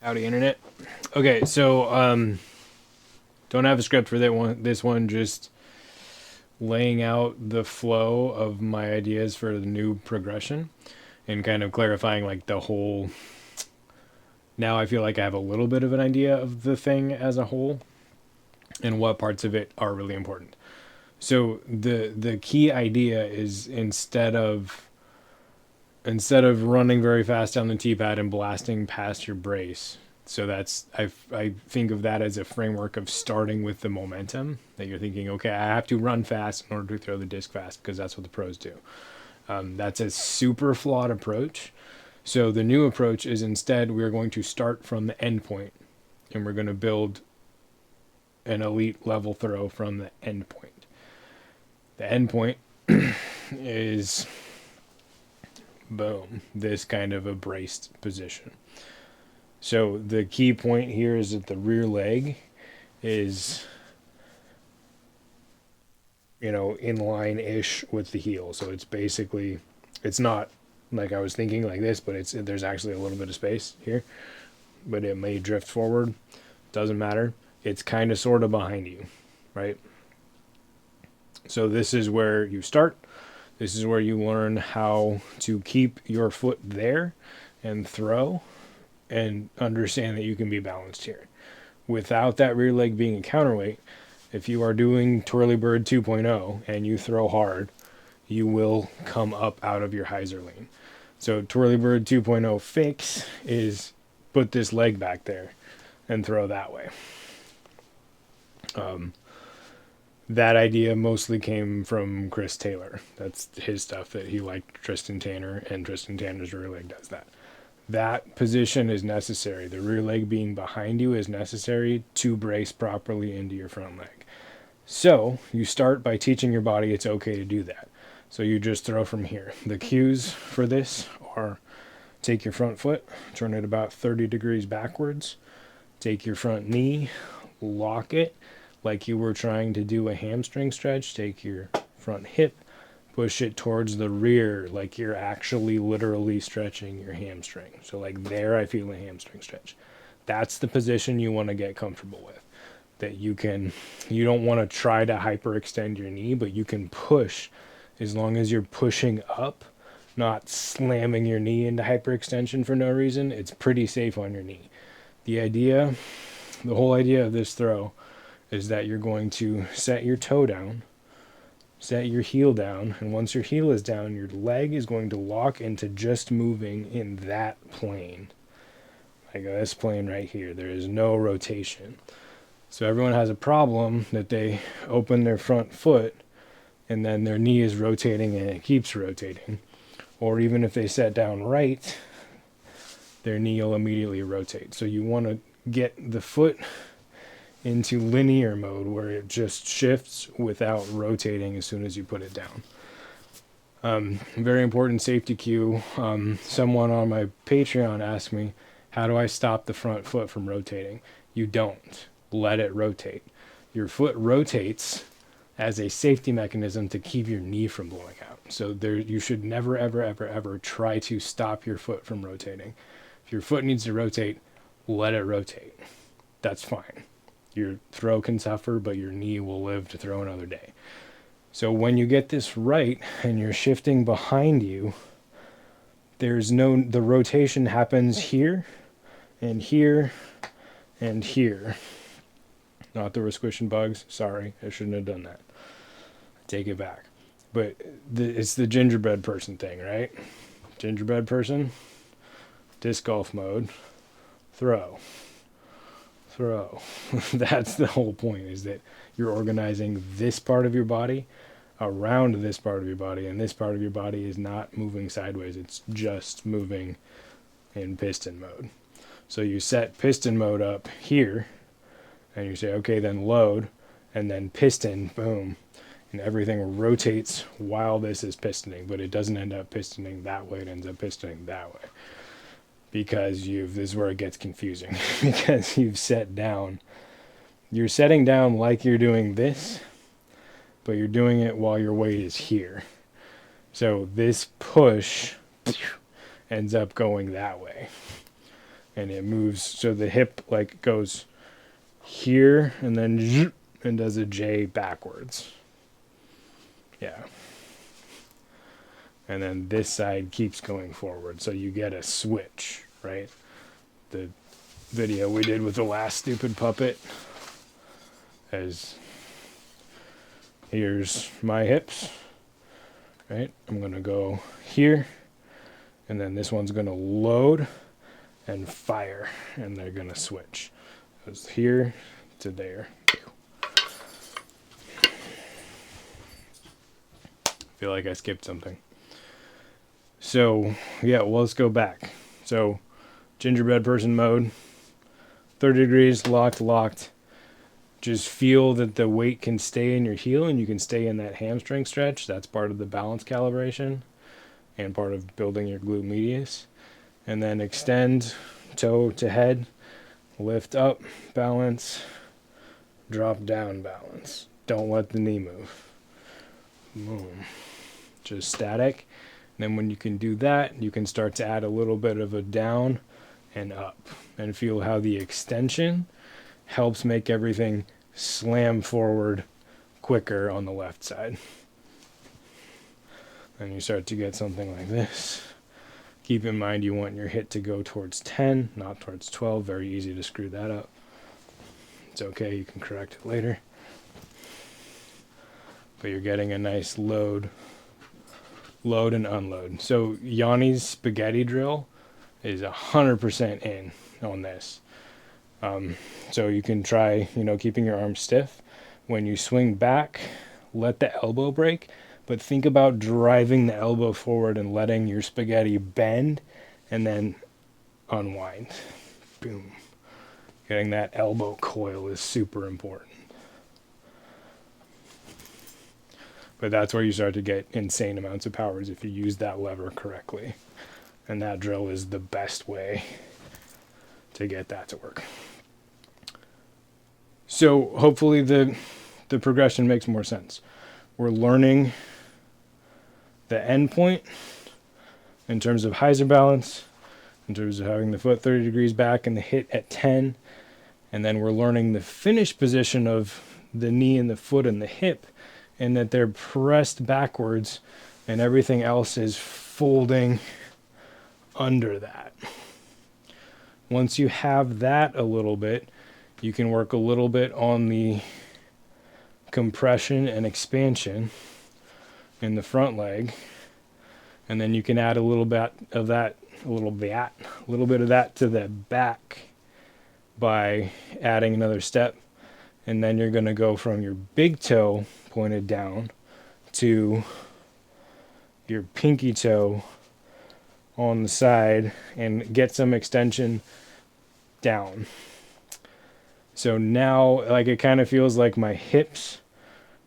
Howdy, internet. Okay, so don't have a script for that one. This one just laying out the flow of my ideas for the new progression and kind of clarifying like the whole. Now I feel like I have a little bit of an idea of the thing as a whole and what parts of it are really important. So the key idea is instead of running very fast down the tee pad and blasting past your brace. So I think of that as a framework of starting with the momentum that you're thinking, okay, I have to run fast in order to throw the disc fast because that's what the pros do. That's a super flawed approach. So the new approach is instead we're going to start from the end point and we're going to build an elite level throw from the end point. The end point is boom, this kind of a braced position. So the key point here is that the rear leg is, in line ish with the heel. So it's basically, it's not like I was thinking like this, but there's actually a little bit of space here, but it may drift forward. Doesn't matter. It's kind of sort of behind you, right? So this is where you start. This is where you learn how to keep your foot there and throw and understand that you can be balanced here. Without that rear leg being a counterweight, if you are doing Twirly Bird 2.0 and you throw hard, you will come up out of your hyzer lean. So Twirly Bird 2.0 fix is put this leg back there and throw that way. That idea mostly came from Chris Taylor. That's his stuff that he liked Tristan Tanner, and Tristan Tanner's rear leg does that. That position is necessary. The rear leg being behind you is necessary to brace properly into your front leg. So you start by teaching your body it's okay to do that. So you just throw from here. The cues for this are take your front foot, turn it about 30 degrees backwards, take your front knee, lock it like you were trying to do a hamstring stretch, take your front hip, push it towards the rear like you're actually literally stretching your hamstring. So like there I feel a hamstring stretch. That's the position you want to get comfortable with. That you don't want to try to hyperextend your knee, but you can push as long as you're pushing up, not slamming your knee into hyperextension for no reason. It's pretty safe on your knee. The whole idea of this throw is that you're going to set your toe down, set your heel down, and once your heel is down, your leg is going to lock into just moving in that plane. Like this plane right here. There is no rotation. So everyone has a problem that they open their front foot and then their knee is rotating and it keeps rotating. Or even if they set down right, their knee will immediately rotate. So you want to get the foot into linear mode where it just shifts without rotating as soon as you put it down. Very important safety cue. Someone on my Patreon asked me, how do I stop the front foot from rotating? You don't. Let it rotate. Your foot rotates as a safety mechanism to keep your knee from blowing out. So you should never, ever, ever, ever try to stop your foot from rotating. If your foot needs to rotate, let it rotate. That's fine. Your throw can suffer, but your knee will live to throw another day. So when you get this right and you're shifting behind you, the rotation happens here and here and here. Not that we're squishing bugs. Sorry, I shouldn't have done that. Take it back. But it's the gingerbread person thing, right? Gingerbread person, disc golf mode, throw. That's the whole point, is that you're organizing this part of your body around this part of your body, and this part of your body is not moving sideways. It's just moving in piston mode. So you set piston mode up here, and you say, okay, then load, and then piston, boom, and everything rotates while this is pistoning, but it doesn't end up pistoning that way. It ends up pistoning that way. Because this is where it gets confusing. Because you've set down. You're setting down like you're doing this, but you're doing it while your weight is here. So this push ends up going that way. and it moves. So the hip like goes here and then zzz, and does a J backwards. Yeah. And then this side keeps going forward. So you get a switch, right? The video we did with the last stupid puppet, as here's my hips, right? I'm going to go here, and then this one's going to load and fire, and they're going to switch. It goes here to there. Feel like I skipped something. So, yeah, well, let's go back. So, gingerbread person mode, 30 degrees, locked. Just feel that the weight can stay in your heel and you can stay in that hamstring stretch. That's part of the balance calibration and part of building your glute medius. And then extend toe to head, lift up, balance, drop down, balance. Don't let the knee move. Boom. Just static. Then when you can do that, you can start to add a little bit of a down and up, and feel how the extension helps make everything slam forward quicker on the left side. And you start to get something like this. Keep in mind you want your hit to go towards 10, not towards 12. Very easy to screw that up. It's okay, you can correct it later. But you're getting a nice load and unload. So Yanni's spaghetti drill is 100% in on this. So you can try, keeping your arms stiff. When you swing back, let the elbow break, but think about driving the elbow forward and letting your spaghetti bend and then unwind. Boom. Getting that elbow coil is super important. But that's where you start to get insane amounts of power, is if you use that lever correctly. And that drill is the best way to get that to work. So hopefully the progression makes more sense. We're learning the end point in terms of hyzer balance, in terms of having the foot 30 degrees back and the hit at 10. And then we're learning the finish position of the knee and the foot and the hip, and that they're pressed backwards and everything else is folding under that. Once you have that a little bit, you can work a little bit on the compression and expansion in the front leg, and then you can add a little bit of that to the back by adding another step. And then you're going to go from your big toe pointed down to your pinky toe on the side and get some extension down. So now, like, it kind of feels like my hips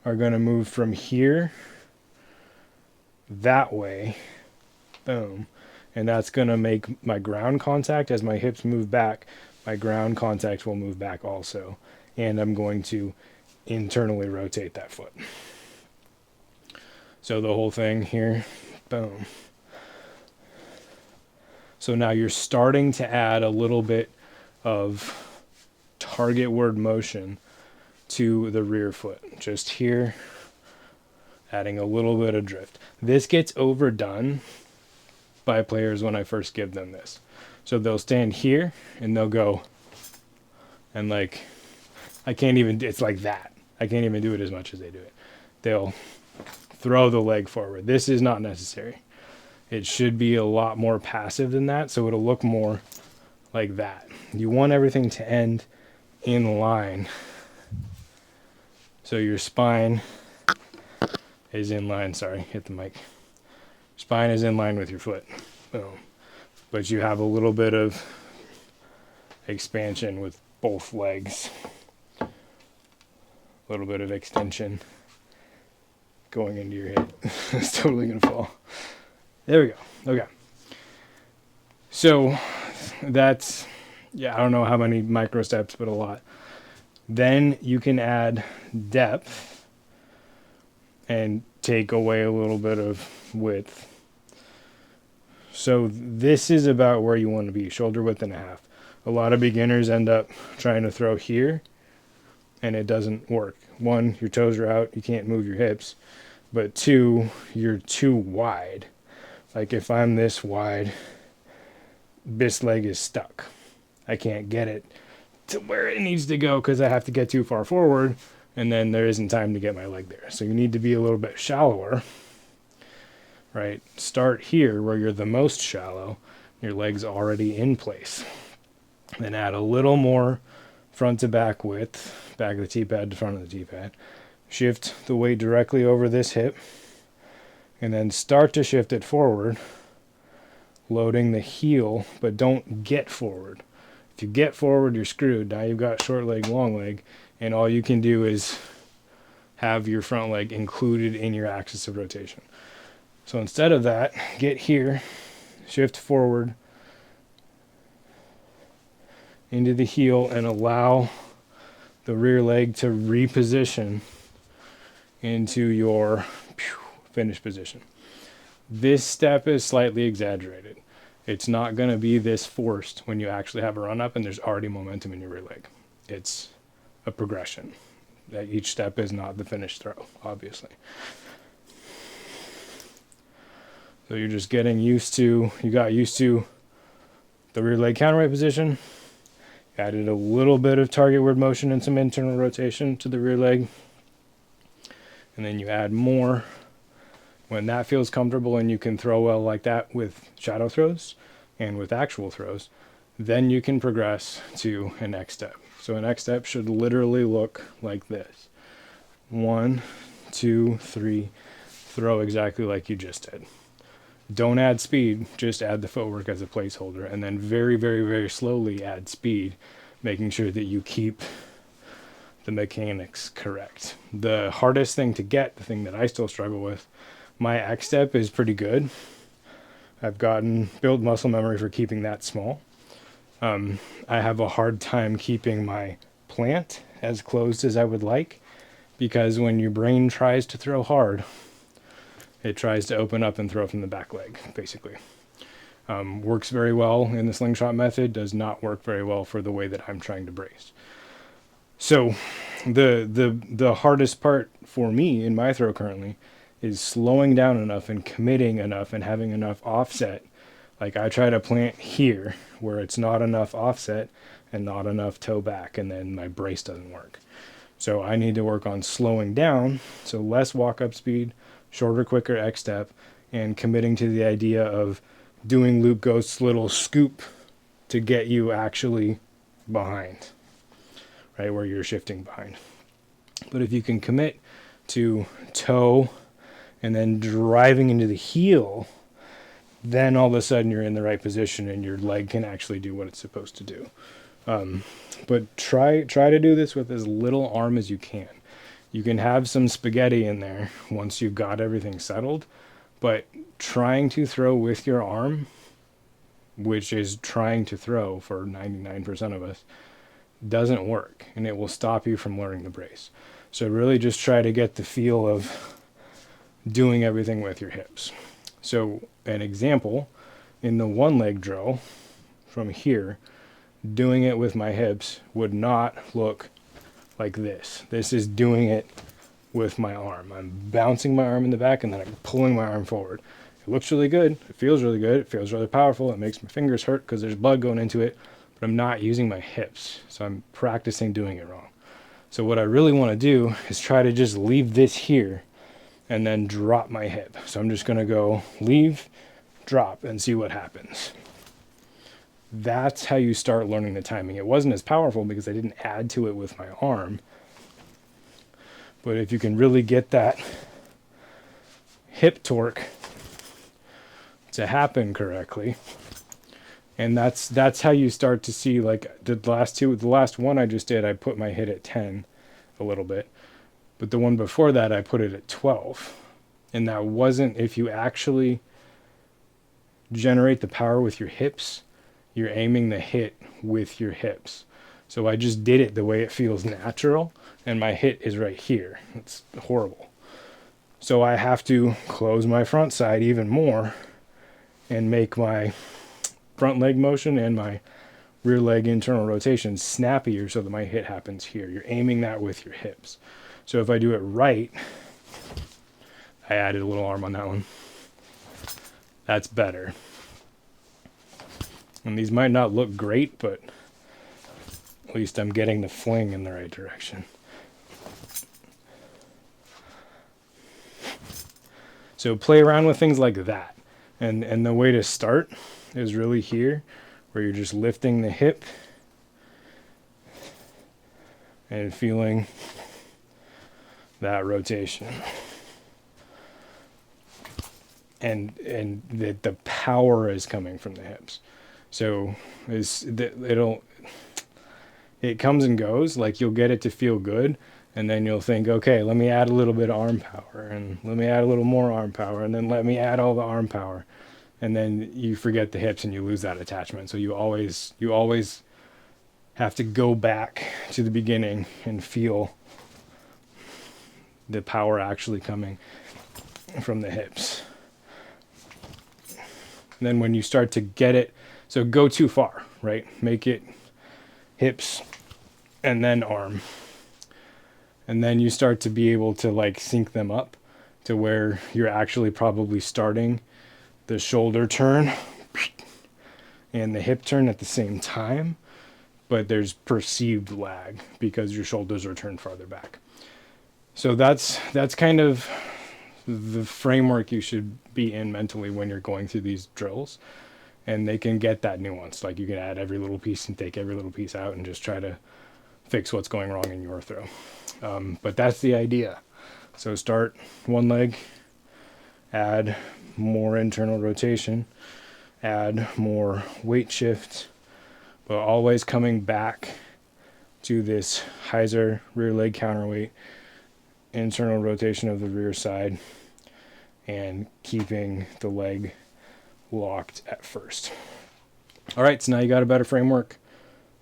are going to move from here that way. Boom. And that's going to make my ground contact. As my hips move back, my ground contact will move back also. And I'm going to internally rotate that foot. So the whole thing here, boom. So now you're starting to add a little bit of targetward motion to the rear foot. Just here, adding a little bit of drift. This gets overdone by players when I first give them this. So they'll stand here and they'll go, and like, it's like that. I can't even do it as much as they do it. They'll throw the leg forward. This is not necessary. It should be a lot more passive than that, so it'll look more like that. You want everything to end in line. So your spine is in line. Sorry, hit the mic. Spine is in line with your foot. Boom. But you have a little bit of expansion with both legs. A little bit of extension going into your hip. It's totally going to fall. There we go. Okay. So that's, I don't know how many micro steps, but a lot. Then you can add depth and take away a little bit of width. So this is about where you want to be, shoulder width and a half. A lot of beginners end up trying to throw here, and it doesn't work. One, your toes are out, you can't move your hips. But two, you're too wide. Like if I'm this wide, this leg is stuck. I can't get it to where it needs to go because I have to get too far forward, and then there isn't time to get my leg there. So you need to be a little bit shallower, right? Start here where you're the most shallow. Your leg's already in place. Then add a little more front to back width, back of the T-pad to front of the T-pad. Shift the weight directly over this hip, and then start to shift it forward, loading the heel, but don't get forward. If you get forward, you're screwed. Now you've got short leg, long leg, and all you can do is have your front leg included in your axis of rotation. So instead of that, get here, shift forward into the heel, and allow the rear leg to reposition into your finish position. This step is slightly exaggerated. It's not going to be this forced when you actually have a run up and there's already momentum in your rear leg. It's a progression. That each step is not the finished throw, obviously. So you're just getting used to, you got used to the rear leg counterweight position, added a little bit of targetward motion and some internal rotation to the rear leg, and then you add more when that feels comfortable and you can throw well like that with shadow throws and with actual throws. Then you can progress to a next step. So a next step should literally look like this. 1, 2, 3, throw exactly like you just did. Don't add speed, just add the footwork as a placeholder, and then very, very, very slowly add speed, making sure that you keep the mechanics correct. The hardest thing to get, the thing that I still struggle with, my X step is pretty good. I've built muscle memory for keeping that small. I have a hard time keeping my plant as closed as I would like, because when your brain tries to throw hard, it tries to open up and throw from the back leg, basically. Works very well in the slingshot method, does not work very well for the way that I'm trying to brace. So the hardest part for me in my throw currently is slowing down enough and committing enough and having enough offset. Like I try to plant here where it's not enough offset and not enough toe back, and then my brace doesn't work. So I need to work on slowing down, so less walk-up speed, shorter, quicker X step, and committing to the idea of doing Luke Ghost's little scoop to get you actually behind, right, where you're shifting behind. But if you can commit to toe and then driving into the heel, then all of a sudden you're in the right position and your leg can actually do what it's supposed to do. But try to do this with as little arm as you can. You can have some spaghetti in there once you've got everything settled, but trying to throw with your arm, which is trying to throw for 99% of us, doesn't work, and it will stop you from learning the brace. So really just try to get the feel of doing everything with your hips. So an example, in the one leg drill from here, doing it with my hips would not look like this. This is doing it with my arm. I'm bouncing my arm in the back and then I'm pulling my arm forward. It looks really good. It feels really good. It feels really powerful. It makes my fingers hurt because there's blood going into it, but I'm not using my hips. So I'm practicing doing it wrong. So what I really want to do is try to just leave this here and then drop my hip. So I'm just going to go leave, drop, and see what happens. That's how you start learning the timing. It wasn't as powerful because I didn't add to it with my arm. But if you can really get that hip torque to happen correctly, and that's how you start to see, like the last one I just did, I put my hit at 10 a little bit. But the one before that, I put it at 12. And that wasn't, if you actually generate the power with your hips, you're aiming the hit with your hips. So I just did it the way it feels natural, and my hit is right here. It's horrible. So I have to close my front side even more and make my front leg motion and my rear leg internal rotation snappier so that my hit happens here. You're aiming that with your hips. So if I do it right, I added a little arm on that one. That's better. And these might not look great, but at least I'm getting the fling in the right direction. So play around with things like that. And the way to start is really here, where you're just lifting the hip and feeling that rotation. And the power is coming from the hips. So it comes and goes. Like, you'll get it to feel good, and then you'll think, okay, let me add a little bit of arm power, and let me add a little more arm power, and then let me add all the arm power. And then you forget the hips and you lose that attachment. So you always have to go back to the beginning and feel the power actually coming from the hips. And then when you start to get it, so go too far, right? Make it hips and then arm. And then you start to be able to like sync them up to where you're actually probably starting the shoulder turn and the hip turn at the same time, but there's perceived lag because your shoulders are turned farther back. So that's kind of the framework you should be in mentally when you're going through these drills. And they can get that nuance. Like, you can add every little piece and take every little piece out and just try to fix what's going wrong in your throw. But that's the idea. So start one leg, add more internal rotation, add more weight shift, but always coming back to this hyzer rear leg counterweight, internal rotation of the rear side, and keeping the leg locked at first. All right, so now you got a better framework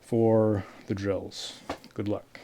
for the drills. Good luck.